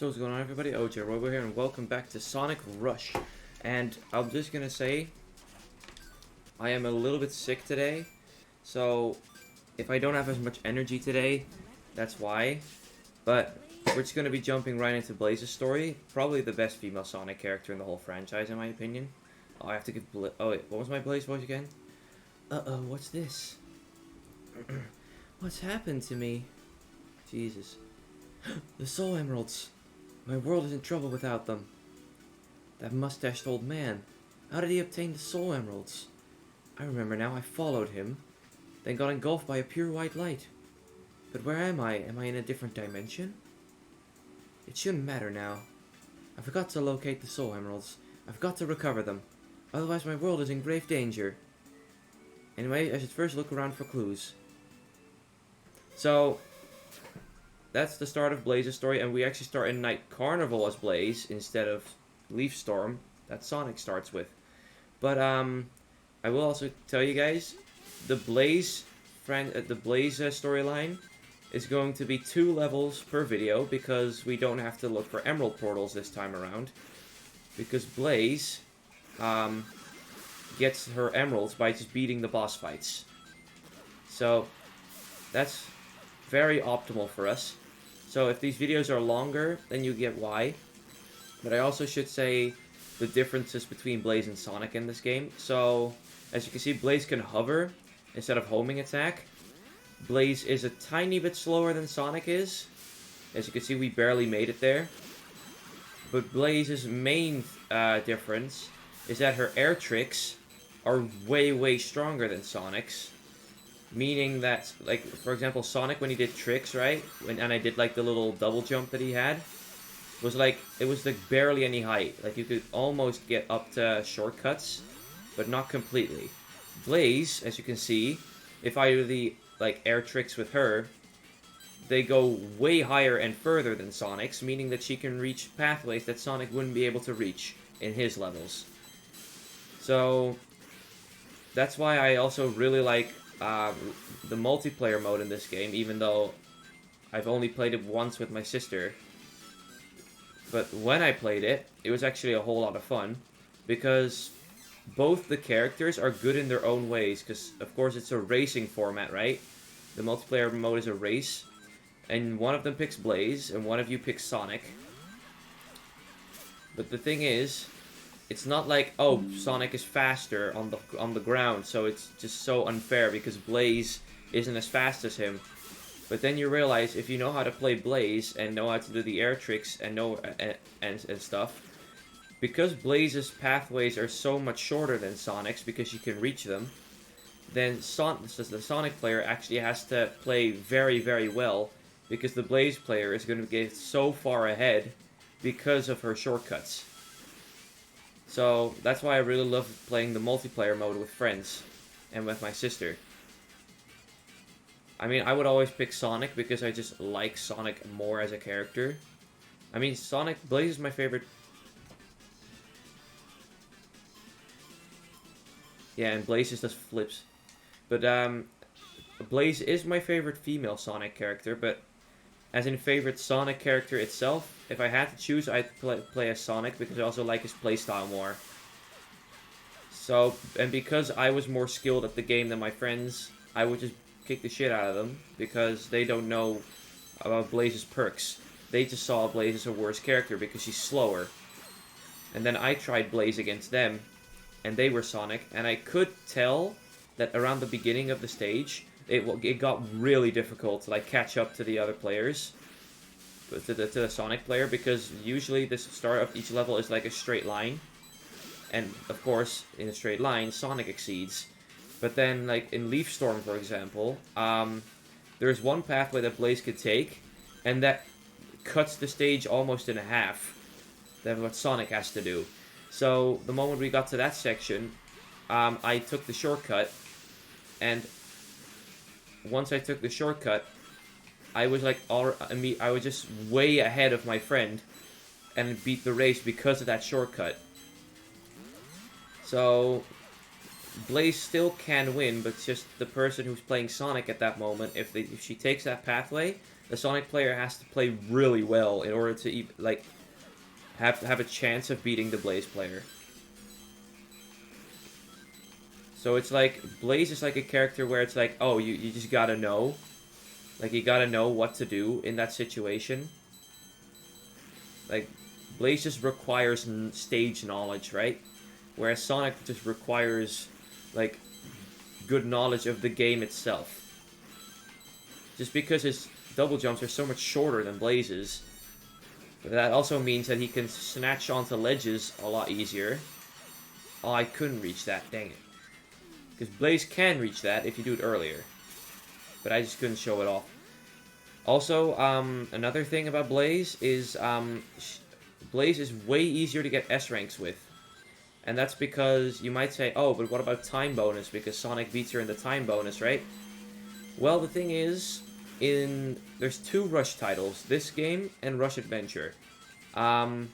So what's going on, everybody? OJ Robo here, and welcome back to Sonic Rush. And I'm just gonna say, I am a little bit sick today, so if I don't have as much energy today, that's why. But we're just gonna be jumping right into Blaze's story. Probably the best female Sonic character in the whole franchise, in my opinion. Oh, I have to give oh wait, what was my Blaze voice again? Uh-oh, what's this? What's happened to me? Jesus. The Soul Emeralds! My world is in trouble without them. That mustached old man. How did he obtain the Soul Emeralds? I remember now, I followed him, then got engulfed by a pure white light. But where am I? Am I in a different dimension? It shouldn't matter now. I forgot to locate the Soul Emeralds. I've got to recover them. Otherwise my world is in grave danger. Anyway, I should first look around for clues. So, that's the start of Blaze's story, and we actually start in Night Carnival as Blaze instead of Leaf Storm that Sonic starts with. But I will also tell you guys, the Blaze storyline is going to be 2 levels per video because we don't have to look for Emerald Portals this time around. Because Blaze gets her emeralds by just beating the boss fights. So that's very optimal for us. So if these videos are longer, then you get why. But I also should say the differences between Blaze and Sonic in this game. So, as you can see, Blaze can hover instead of homing attack. Blaze is a tiny bit slower than Sonic is. As you can see, we barely made it there. But Blaze's main difference is that her air tricks are way stronger than Sonic's. Meaning that, like, for example, Sonic, when he did tricks, right? And I did, like, the little double jump that he had. Was, like, it was, like, barely any height. Like, you could almost get up to shortcuts, but not completely. Blaze, as you can see, if I do the, like, air tricks with her, they go way higher and further than Sonic's, meaning that she can reach pathways that Sonic wouldn't be able to reach in his levels. So, that's why I also really like the multiplayer mode in this game, even though I've only played it once with my sister. But when I played it, it was actually a whole lot of fun, because both the characters are good in their own ways, because of course it's a racing format, right? The multiplayer mode is a race, and one of them picks Blaze, and one of you picks Sonic. But the thing is, it's not like, oh, Sonic is faster on the ground, so it's just so unfair because Blaze isn't as fast as him. But then you realize if you know how to play Blaze and know how to do the air tricks and and stuff, because Blaze's pathways are so much shorter than Sonic's because you can reach them, then the Sonic player actually has to play very well because the Blaze player is going to get so far ahead because of her shortcuts. So, that's why I really love playing the multiplayer mode with friends and with my sister. I mean, I would always pick Sonic because I just like Sonic more as a character. I mean, Blaze is my favorite. Yeah, and Blaze just does flips. But, Blaze is my favorite female Sonic character, but as in favorite Sonic character itself, if I had to choose, I'd play as Sonic because I also like his playstyle more. So, and because I was more skilled at the game than my friends, I would just kick the shit out of them because they don't know about Blaze's perks. They just saw Blaze as a worse character because she's slower. And then I tried Blaze against them, and they were Sonic, and I could tell that around the beginning of the stage, it got really difficult to like catch up to the other players, to the Sonic player, because usually the start of each level is like a straight line, and of course in a straight line Sonic exceeds. But then like in Leaf Storm, for example, there's one pathway that Blaze could take, and that cuts the stage almost in half. That's what Sonic has to do. So the moment we got to that section, I took the shortcut, and once I took the shortcut, I was like, I was just way ahead of my friend, and beat the race because of that shortcut. So, Blaze still can win, but just the person who's playing Sonic at that moment, if she takes that pathway, the Sonic player has to play really well in order to like have a chance of beating the Blaze player. So it's like, Blaze is like a character where it's like, oh, you just gotta know. Like, you gotta know what to do in that situation. Like, Blaze just requires stage knowledge, right? Whereas Sonic just requires, like, good knowledge of the game itself. Just because his double jumps are so much shorter than Blaze's, but that also means that he can snatch onto ledges a lot easier. Oh, I couldn't reach that, dang it. Because Blaze can reach that if you do it earlier. But I just couldn't show it off. Also, another thing about Blaze is, Blaze is way easier to get S ranks with. And that's because you might say, oh, but what about time bonus? Because Sonic beats her in the time bonus, right? Well, the thing is, there's two Rush titles, this game and Rush Adventure. In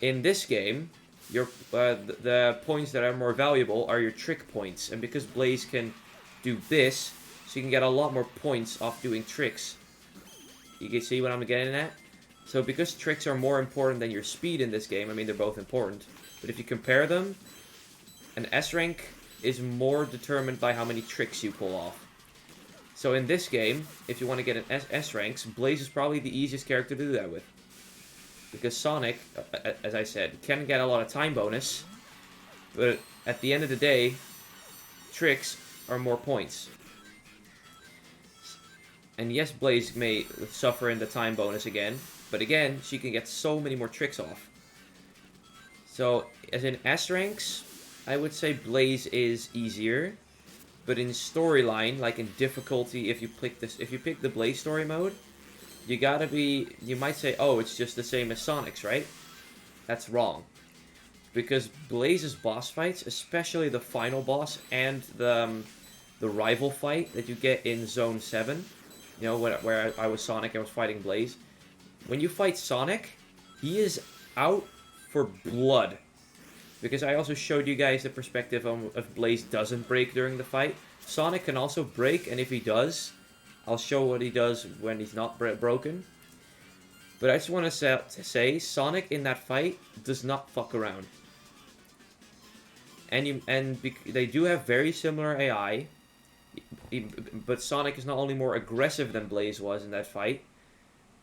this game, the points that are more valuable are your trick points. And because Blaze can do this, so you can get a lot more points off doing tricks. You can see what I'm getting at? So because tricks are more important than your speed in this game, I mean, they're both important. But if you compare them, an S rank is more determined by how many tricks you pull off. So in this game, if you want to get an S ranks, Blaze is probably the easiest character to do that with. Because Sonic, as I said, can get a lot of time bonus, but at the end of the day, tricks are more points. And yes, Blaze may suffer in the time bonus again, but again, she can get so many more tricks off. So, as in S ranks, I would say Blaze is easier, but in storyline, like in difficulty, if you pick the Blaze story mode, you might say, oh, it's just the same as Sonic's, right? That's wrong. Because Blaze's boss fights, especially the final boss and the rival fight that you get in Zone 7, you know, where I was Sonic and I was fighting Blaze. When you fight Sonic, he is out for blood. Because I also showed you guys the perspective on if Blaze doesn't break during the fight. Sonic can also break, and if he does, I'll show what he does when he's not broken. But I just want to say, Sonic in that fight does not fuck around. And they do have very similar AI. But Sonic is not only more aggressive than Blaze was in that fight,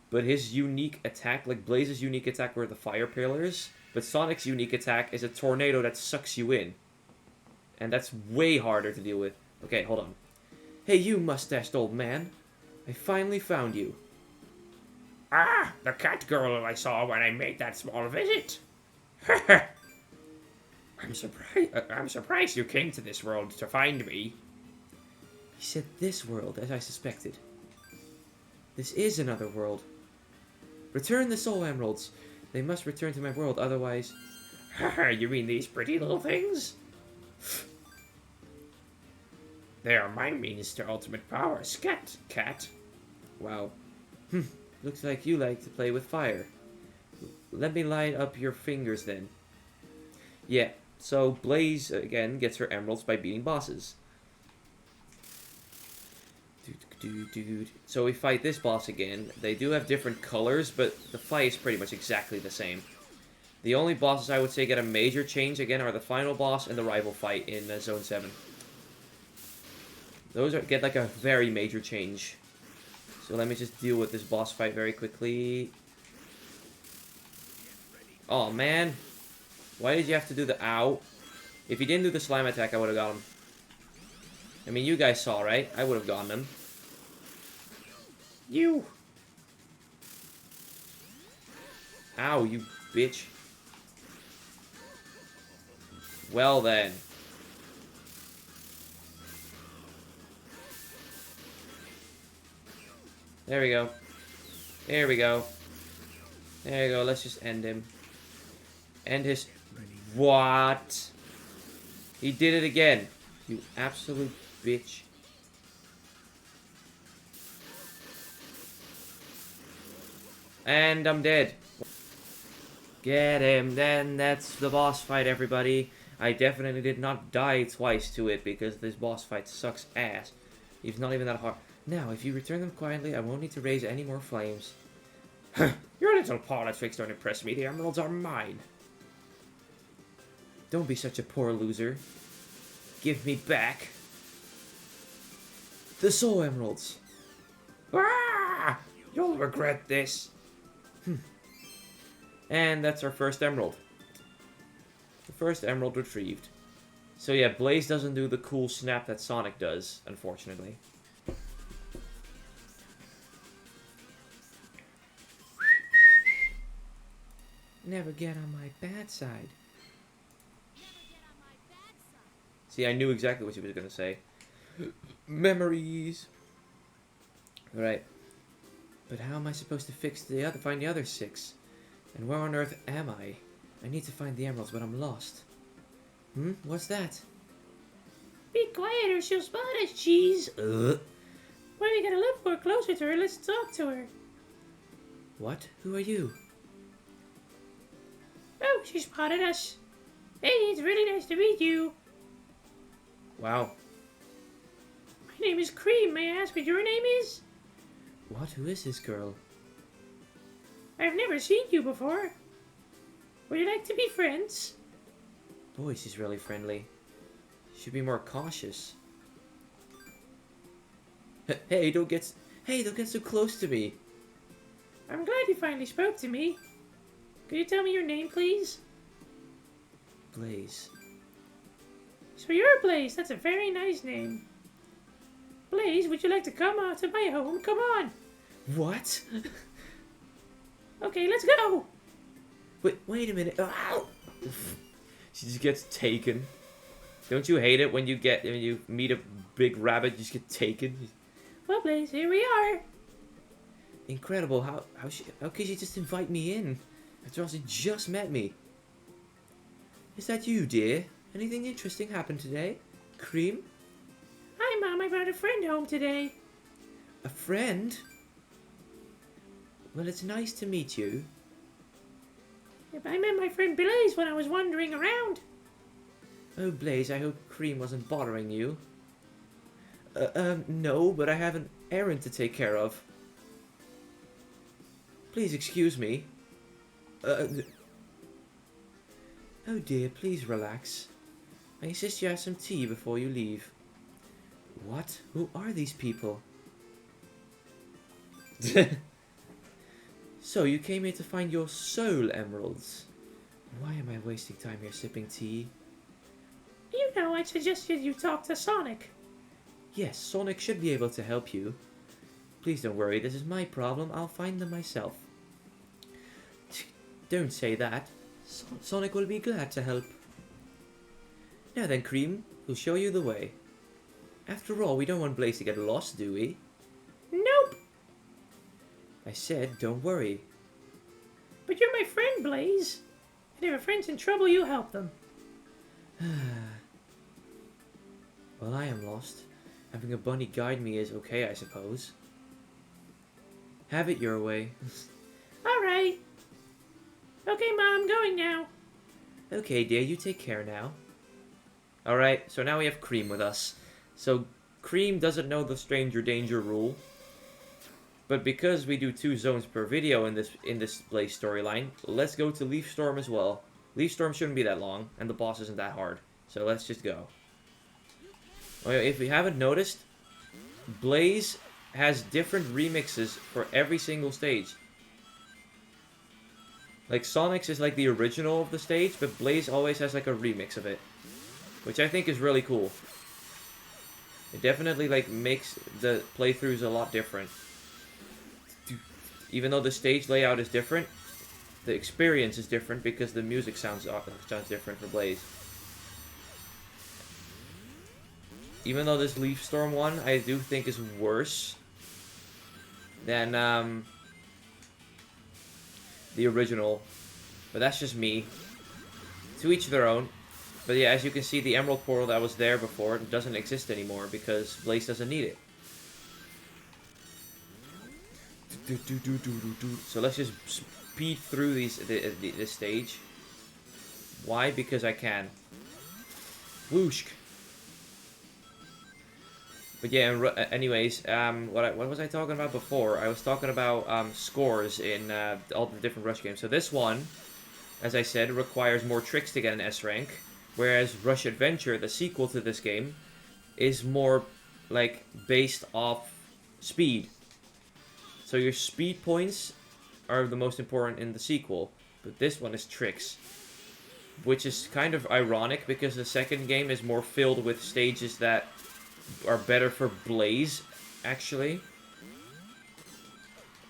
but his unique attack, like Blaze's unique attack were the fire pillars, but Sonic's unique attack is a tornado that sucks you in. And that's way harder to deal with. Okay, hold on. Hey, you mustached old man. I finally found you. Ah, the cat girl I saw when I made that small visit. I'm surprised you came to this world to find me. He said this world, as I suspected. This is another world. Return the soul emeralds. They must return to my world, otherwise... You mean these pretty little things? They are my means to ultimate power, scat, cat. Wow. Looks like you like to play with fire. Let me light up your fingers then. Yeah, so Blaze, again, gets her emeralds by beating bosses. So we fight this boss again. They do have different colors, but the fight is pretty much exactly the same. The only bosses I would say get a major change again are the final boss and the rival fight in Zone 7. Those get like a very major change. So let me just deal with this boss fight very quickly. Oh man. Why did you have to do the ow? If he didn't do the slime attack, I would have got him. I mean, you guys saw, right? I would have gotten him. You! Ow, you bitch. Well then. There we go. There we go. There you go, let's just end him. End his... What? He did it again. You absolute bitch. And I'm dead. Get him. Then that's the boss fight, everybody. I definitely did not die twice to it because this boss fight sucks ass. It's not even that hard. Now, if you return them quietly, I won't need to raise any more flames. Your little politics don't impress me. The emeralds are mine. Don't be such a poor loser. Give me back the soul emeralds. Ah! You'll regret this. And that's our first emerald. The first emerald retrieved. So yeah, Blaze doesn't do the cool snap that Sonic does, unfortunately. Never get on my bad side. See, I knew exactly what she was going to say. Memories. Right. But how am I supposed to find the other 6? And where on earth am I? I need to find the emeralds, but I'm lost. What's that? Be quiet or she'll spot us, Cheese. Ugh. Why we gotta live more closer to her? Let's talk to her. What? Who are you? Oh, she spotted us. Hey, it's really nice to meet you. Wow. My name is Cream. May I ask what your name is? What? Who is this girl? I've never seen you before. Would you like to be friends? Boy, she's really friendly. Should be more cautious. Hey, don't get so close to me. I'm glad you finally spoke to me. Could you tell me your name, please? Blaze. So you're Blaze. That's a very nice name. Blaze, would you like to come out to my home? Come on. What? Okay, let's go. Wait a minute. Ow! She just gets taken. Don't you hate it when you meet a big rabbit, you just get taken? Well, Blaze, here we are. Incredible. How could she just invite me in? After all, she just met me. Is that you, dear? Anything interesting happened today? Cream? Hi, Mom. I brought a friend home today. A friend? Well, it's nice to meet you. Yep, I met my friend Blaze when I was wandering around. Oh, Blaze, I hope Cream wasn't bothering you. No, but I have an errand to take care of. Please excuse me. Oh dear, please relax. I insist you have some tea before you leave. What? Who are these people? So, you came here to find your soul emeralds. Why am I wasting time here sipping tea? You know, I suggested you talk to Sonic. Yes, Sonic should be able to help you. Please don't worry, this is my problem. I'll find them myself. Don't say that. Sonic will be glad to help. Now then, Cream, we'll show you the way. After all, we don't want Blaze to get lost, do we? Nope. I said, don't worry. But you're my friend, Blaze. And if a friend's in trouble, you help them. Well, I am lost. Having a bunny guide me is okay, I suppose. Have it your way. Alright. Okay, Mom, I'm going now. Okay, dear, you take care now. Alright, so now we have Cream with us. So, Cream doesn't know the Stranger Danger rule. But because we do 2 zones per video in this Blaze storyline, let's go to Leaf Storm as well. Leaf Storm shouldn't be that long, and the boss isn't that hard. So let's just go. If we haven't noticed, Blaze has different remixes for every single stage. Like, Sonic's is like the original of the stage, but Blaze always has like a remix of it. Which I think is really cool. It definitely like makes the playthroughs a lot different. Even though the stage layout is different, the experience is different because the music sounds different for Blaze. Even though this Leaf Storm one I do think is worse than the original, but that's just me. To each their own. But yeah, as you can see, the Emerald Portal that was there before doesn't exist anymore because Blaze doesn't need it. So let's just speed through this stage. Why? Because I can. Whoosh. But yeah, anyways, what was I talking about before? I was talking about scores in all the different Rush games. So this one, as I said, requires more tricks to get an S rank, whereas Rush Adventure, the sequel to this game, is more like based off speed. So your speed points are the most important in the sequel, but this one is tricks. Which is kind of ironic because the second game is more filled with stages that are better for Blaze, actually.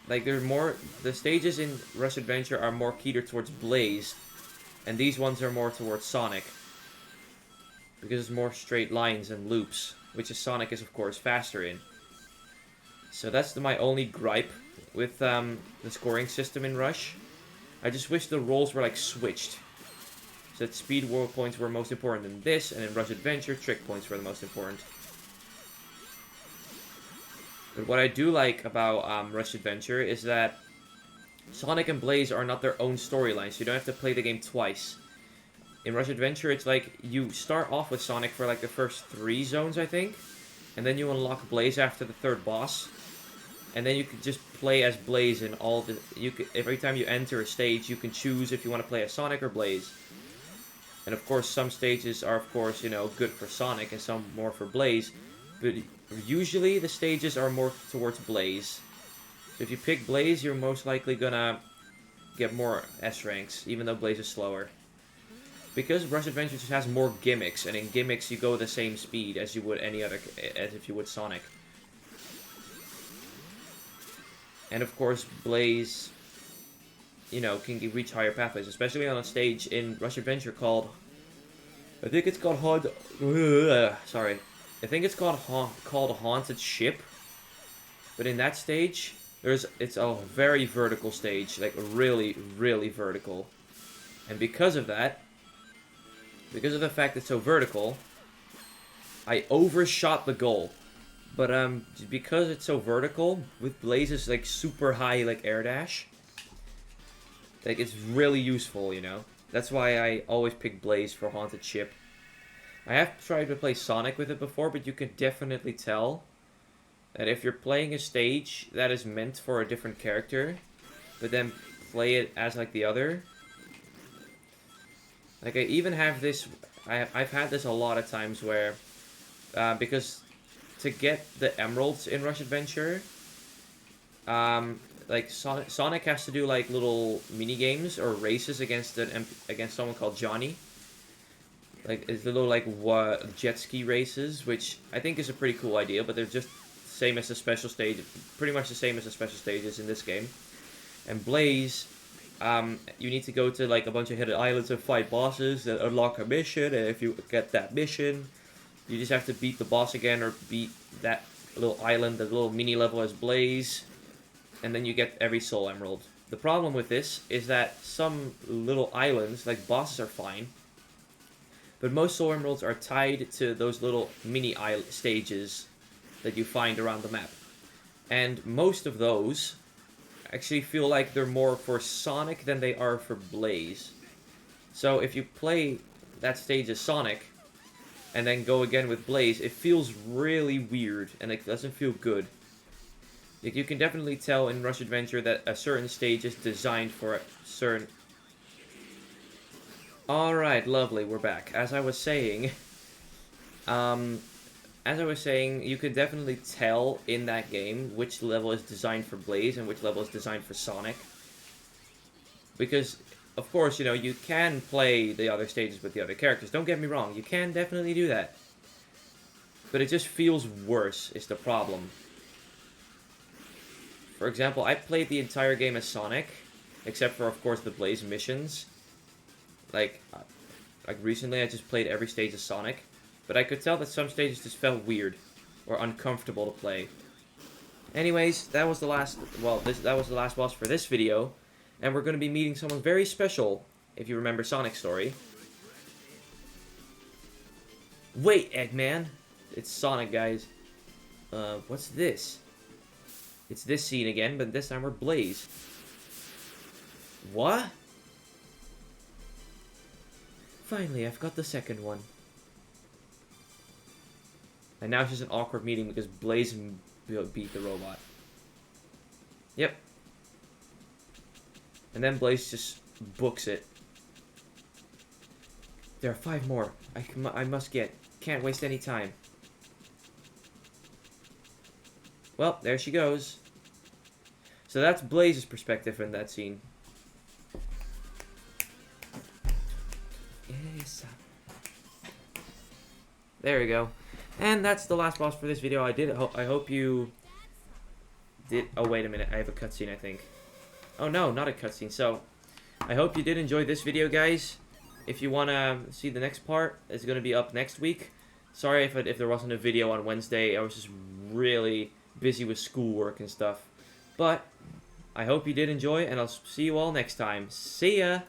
Like, the stages in Rush Adventure are more catered towards Blaze, and these ones are more towards Sonic. Because it's more straight lines and loops, which is Sonic is, of course, faster in. So that's my only gripe with the scoring system in Rush. I just wish the roles were, like, switched. So that speed world points were most important in this, and in Rush Adventure, trick points were the most important. But what I do like about Rush Adventure is that Sonic and Blaze are not their own storylines. You don't have to play the game twice. In Rush Adventure, it's like you start off with Sonic for like the first 3 zones, I think. And then you unlock Blaze after the 3rd boss. And then you can just play as Blaze in all the... every time you enter a stage, you can choose if you want to play as Sonic or Blaze. And of course, some stages are, of course, you know, good for Sonic and some more for Blaze. But usually, the stages are more towards Blaze. So if you pick Blaze, you're most likely gonna get more S ranks, even though Blaze is slower. Because Rush Adventure just has more gimmicks, and in gimmicks you go the same speed as you would as if you would Sonic. And of course, Blaze, you know, can reach higher pathways, especially on a stage in Rush Adventure called... I think it's called sorry. I think it's called Haunted Ship. But in that stage, it's a very vertical stage, like really, really vertical. And because of that, because of the fact it's so vertical, I overshot the goal. But because it's so vertical, with Blaze's like super high like air dash, like it's really useful, you know. That's why I always pick Blaze for Haunted Ship. I have tried to play Sonic with it before, but you can definitely tell that if you're playing a stage that is meant for a different character, but then play it as like the other. Like I even have this, I've had this a lot of times where, because to get the emeralds in Rush Adventure, like Sonic has to do like little mini games or races against someone called Johnny. Like it's little like jet ski races, which I think is a pretty cool idea, but they're just same as the special stage, pretty much the same as the special stages in this game. And Blaze, you need to go to like a bunch of hidden islands and fight bosses that unlock a mission, and if you get that mission, you just have to beat the boss again or beat that little island, the little mini level as Blaze, and then you get every soul emerald. The problem with this is that some little islands, like bosses, are fine, but most soul emeralds are tied to those little mini stages that you find around the map. And most of those actually feel like they're more for Sonic than they are for Blaze. So if you play that stage as Sonic, and then go again with Blaze, it feels really weird, and it doesn't feel good. Like, you can definitely tell in Rush Adventure that a certain stage is designed for a certain... Alright, lovely, we're back. As I was saying, you can definitely tell in that game which level is designed for Blaze and which level is designed for Sonic. Because, of course, you know, you can play the other stages with the other characters. Don't get me wrong, you can definitely do that. But it just feels worse, is the problem. For example, I played the entire game as Sonic, except for, of course, the Blaze missions. Like recently I just played every stage as Sonic. But I could tell that some stages just felt weird or uncomfortable to play. Anyways, that was the last, that was the last boss for this video. And we're going to be meeting someone very special, if you remember Sonic's story. Wait, Eggman! It's Sonic, guys. What's this? It's this scene again, but this time we're Blaze. What? Finally, I've got the second one. And now it's just an awkward meeting because Blaze beat the robot. Yep. And then Blaze just books it. There are 5 more. I must get. Can't waste any time. Well, there she goes. So that's Blaze's perspective in that scene. Yes. There we go. And that's the last boss for this video. I hope you did. Oh, wait a minute. I have a cutscene, I think. Oh, no, not a cutscene. So, I hope you did enjoy this video, guys. If you want to see the next part, it's going to be up next week. Sorry if there wasn't a video on Wednesday. I was just really busy with schoolwork and stuff. But, I hope you did enjoy, and I'll see you all next time. See ya!